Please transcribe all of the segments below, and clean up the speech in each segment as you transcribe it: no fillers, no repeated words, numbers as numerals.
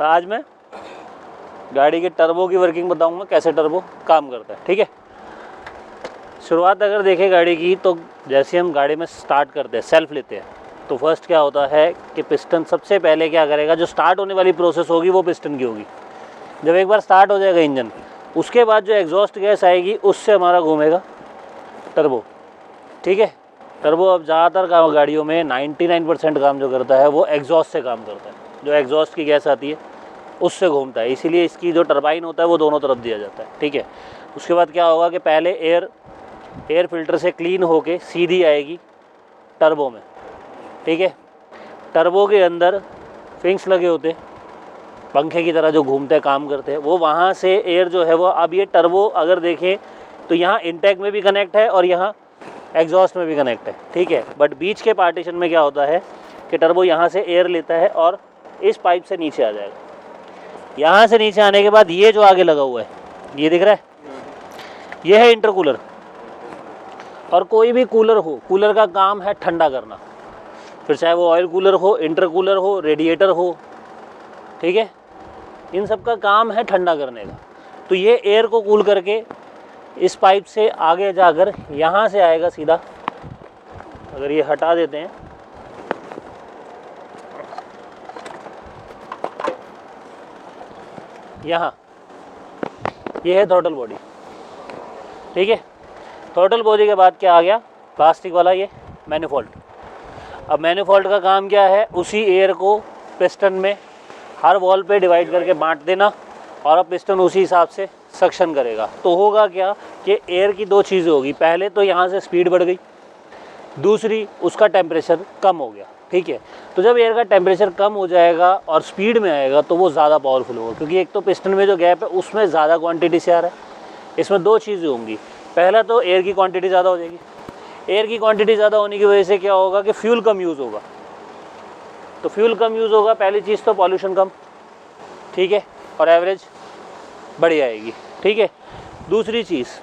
तो आज मैं गाड़ी के टर्बो की वर्किंग बताऊंगा, कैसे टर्बो काम करता है। ठीक है, शुरुआत अगर देखें गाड़ी की, तो जैसे हम गाड़ी में स्टार्ट करते हैं, सेल्फ लेते हैं, तो फर्स्ट क्या होता है कि पिस्टन सबसे पहले क्या करेगा, जो स्टार्ट होने वाली प्रोसेस होगी वो पिस्टन की होगी। जब एक बार स्टार्ट हो जाएगा इंजन, उसके बाद जो एग्जॉस्ट गैस आएगी उससे हमारा घूमेगा टर्बो। ठीक है, टर्बो अब ज़्यादातर काम गाड़ियों में 99% काम जो करता है वो एग्जॉस्ट से काम करता है। जो एग्जॉस्ट की गैस आती है उससे घूमता है, इसीलिए इसकी जो टरबाइन होता है वो दोनों तरफ दिया जाता है। ठीक है, उसके बाद क्या होगा कि पहले एयर फिल्टर से क्लीन होके सीधी आएगी टर्बो में। ठीक है, टर्बो के अंदर फिंक्स लगे होते हैं, पंखे की तरह जो घूमते हैं, काम करते हैं, वो वहाँ से एयर जो है वो, अब ये टर्बो अगर देखें तो यहाँ इंटेक में भी कनेक्ट है और यहाँ एग्जॉस्ट में भी कनेक्ट है। ठीक है, बट बीच के पार्टीशन में क्या होता है कि टर्बो यहाँ से एयर लेता है और इस पाइप से नीचे आ जाएगा। यहाँ से नीचे आने के बाद ये जो आगे लगा हुआ है, ये दिख रहा है, ये है इंटरकूलर। और कोई भी कूलर हो, कूलर का काम है ठंडा करना, फिर चाहे वो ऑयल कूलर हो, इंटरकूलर हो, रेडिएटर हो। ठीक है, इन सब का काम है ठंडा करने का। तो ये एयर को कूल करके इस पाइप से आगे जाकर यहाँ से आएगा सीधा। अगर ये हटा देते हैं, यहाँ ये है थ्रॉटल बॉडी। ठीक है, थ्रॉटल बॉडी के बाद क्या आ गया, प्लास्टिक वाला ये मैनिफोल्ड। अब मैनिफोल्ड का काम क्या है, उसी एयर को पिस्टन में हर वॉल पे डिवाइड करके बांट देना, और अब पिस्टन उसी हिसाब से सक्शन करेगा। तो होगा क्या कि एयर की दो चीज़ें होगी, पहले तो यहाँ से स्पीड बढ़ गई, दूसरी उसका टेम्परेचर कम हो गया। ठीक है, तो जब एयर का टेम्परेचर कम हो जाएगा और स्पीड में आएगा तो वो ज़्यादा पावरफुल होगा, क्योंकि एक तो पिस्टन में जो गैप है उसमें ज़्यादा क्वांटिटी से आ रहा है। इसमें दो चीज़ें होंगी, पहला तो एयर की क्वांटिटी ज़्यादा हो जाएगी। एयर की क्वांटिटी ज़्यादा होने की वजह से क्या होगा कि फ्यूल कम यूज़ होगा। तो फ्यूल कम यूज़ होगा, पहली चीज़ तो पॉल्यूशन कम। ठीक है, और एवरेज बढ़ आएगी। ठीक है, दूसरी चीज़,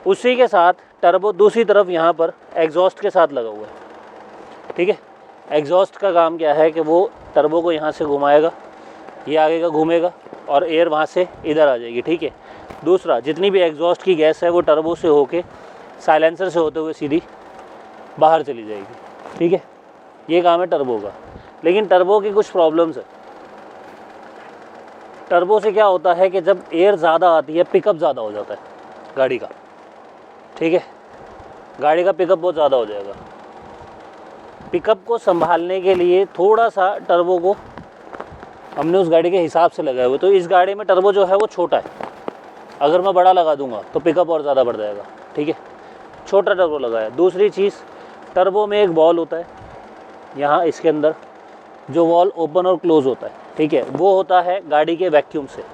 उसी के साथ टर्बो दूसरी तरफ यहाँ पर एग्जॉस्ट के साथ लगा हुआ है। ठीक है, एग्जॉस्ट का काम क्या है कि वो टर्बो को यहाँ से घुमाएगा, ये आगे का घूमेगा और एयर वहाँ से इधर आ जाएगी। ठीक है, दूसरा, जितनी भी एग्जॉस्ट की गैस है वो टर्बो से होके साइलेंसर से होते हुए सीधी बाहर चली जाएगी। ठीक है, ये काम है टर्बो का। लेकिन टर्बो की कुछ प्रॉब्लम्स है। टर्बो से क्या होता है कि जब एयर ज़्यादा आती है, पिकअप ज़्यादा हो जाता है गाड़ी का। ठीक है, गाड़ी का पिकअप बहुत ज़्यादा हो जाएगा। पिकअप को संभालने के लिए थोड़ा सा टर्बो को हमने उस गाड़ी के हिसाब से लगाया हुआ। तो इस गाड़ी में टर्बो जो है वो छोटा है, अगर मैं बड़ा लगा दूंगा तो पिकअप और ज़्यादा बढ़ जाएगा। ठीक है, छोटा टर्बो लगाया। दूसरी चीज़, टर्बो में एक वॉल होता है यहाँ इसके अंदर, जो वॉल ओपन और क्लोज़ होता है। ठीक है, वो होता है गाड़ी के वैक्यूम से।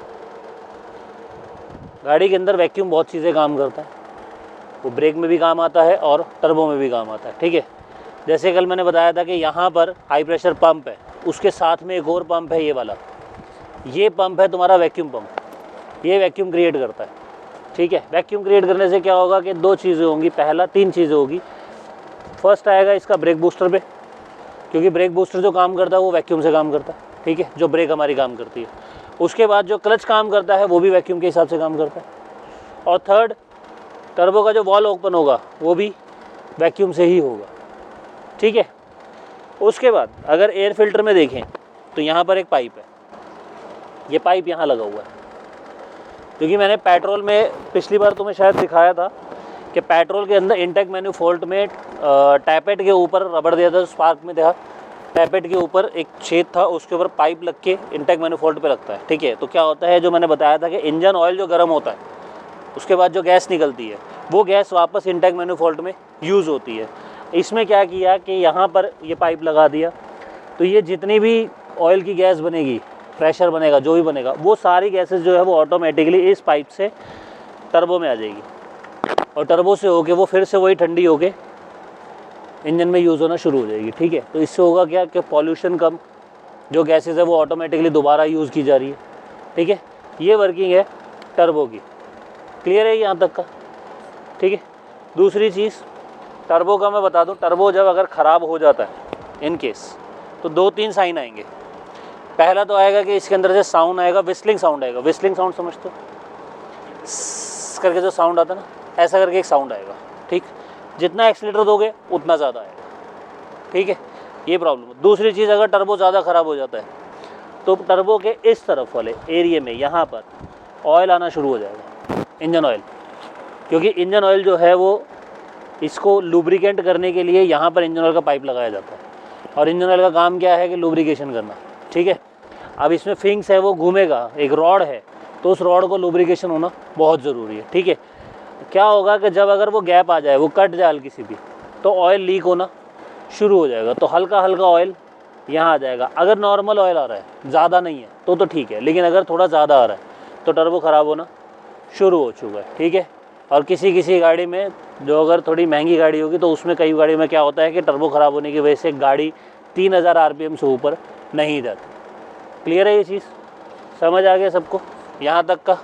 गाड़ी के अंदर वैक्यूम बहुत चीज़ें काम करता है, वो ब्रेक में भी काम आता है और टर्बो में भी काम आता है। ठीक है, जैसे कल मैंने बताया था कि यहाँ पर हाई प्रेशर पंप है, उसके साथ में एक और पंप है, ये वाला, ये पंप है तुम्हारा वैक्यूम पंप। ये वैक्यूम क्रिएट करता है। ठीक है, वैक्यूम क्रिएट करने से क्या होगा कि दो चीज़ें होंगी, पहला तीन चीज़ें होगी। फर्स्ट आएगा इसका ब्रेक बूस्टर पे, क्योंकि ब्रेक बूस्टर जो काम करता है वो वैक्यूम से काम करता है। ठीक है, जो ब्रेक हमारी काम करती है। उसके बाद जो क्लच काम करता है वो भी वैक्यूम के हिसाब से काम करता है। और थर्ड, टर्बो का जो वॉल ओपन होगा वो भी वैक्यूम से ही होगा। ठीक है, उसके बाद अगर एयर फिल्टर में देखें तो यहाँ पर एक पाइप है, ये पाइप यहाँ लगा हुआ है। क्योंकि मैंने पेट्रोल में पिछली बार तुम्हें शायद दिखाया था कि पेट्रोल के अंदर इंटेक मैन्युफोल्ट में टैपेट के ऊपर रबड़ दिया था, स्पार्क में देखा, टैपेट के ऊपर एक छेद था, उसके ऊपर पाइप लग के इंटेक मैन्युफोल्ट पे लगता है। ठीक है, तो क्या होता है, जो मैंने बताया था कि इंजन ऑयल जो गर्म होता है, उसके बाद जो गैस निकलती है वो गैस वापस इंटेक मैन्युफोल्ट में यूज़ होती है। इसमें क्या किया कि यहाँ पर ये पाइप लगा दिया, तो ये जितनी भी ऑयल की गैस बनेगी, प्रेशर बनेगा, जो भी बनेगा, वो सारी गैसेस जो है वो ऑटोमेटिकली इस पाइप से टर्बो में आ जाएगी, और टर्बो से होके वो फिर से वही ठंडी होके इंजन में यूज़ होना शुरू हो जाएगी। ठीक है, तो इससे होगा क्या कि पॉल्यूशन कम, जो गैसेस है वो ऑटोमेटिकली दोबारा यूज़ की जा रही है। ठीक है, ये वर्किंग है टर्बो की। क्लियर है यहाँ तक का? ठीक है, दूसरी चीज़ टर्बो का मैं बता दूँ, टर्बो जब अगर ख़राब हो जाता है इन केस, तो दो तीन साइन आएंगे। पहला तो आएगा कि इसके अंदर से साउंड आएगा, विस्लिंग साउंड आएगा। विस्लिंग साउंड समझते हो, करके जो साउंड आता है ना, ऐसा करके एक साउंड आएगा, ठीक। जितना एक्सीलरेटर दोगे उतना ज़्यादा आएगा, ठीक है, ये प्रॉब्लम। दूसरी चीज़, अगर टर्बो ज़्यादा ख़राब हो जाता है तो टर्बो के इस तरफ वाले एरिया में यहाँ पर ऑयल आना शुरू हो जाएगा, इंजन ऑयल, क्योंकि इंजन ऑयल जो है वो इसको लुब्रिकेंट करने के लिए यहाँ पर इंजन ऑयल का पाइप लगाया जाता है, और इंजन ऑयल का काम क्या है कि लुब्रिकेशन करना, ठीक है। अब इसमें फिंक्स है, वो घूमेगा, एक रॉड है, तो उस रॉड को लुब्रिकेशन होना बहुत ज़रूरी है, ठीक है। क्या होगा कि जब अगर वो गैप आ जाए, वो कट जाए किसी भी, तो ऑयल लीक होना शुरू हो जाएगा। तो हल्का हल्का ऑयल यहाँ आ जाएगा। अगर नॉर्मल ऑयल आ रहा है, ज़्यादा नहीं है तो ठीक है, लेकिन अगर थोड़ा ज़्यादा आ रहा है तो टर्बो ख़राब होना शुरू हो चुका है, ठीक है। और किसी किसी गाड़ी में, जो अगर थोड़ी महंगी गाड़ी होगी, तो उसमें कई गाड़ी में क्या होता है कि टर्बो ख़राब होने की वजह से गाड़ी 3000 RPM से ऊपर नहीं जाती। क्लियर है ये चीज़, समझ आ गया सबको यहाँ तक का?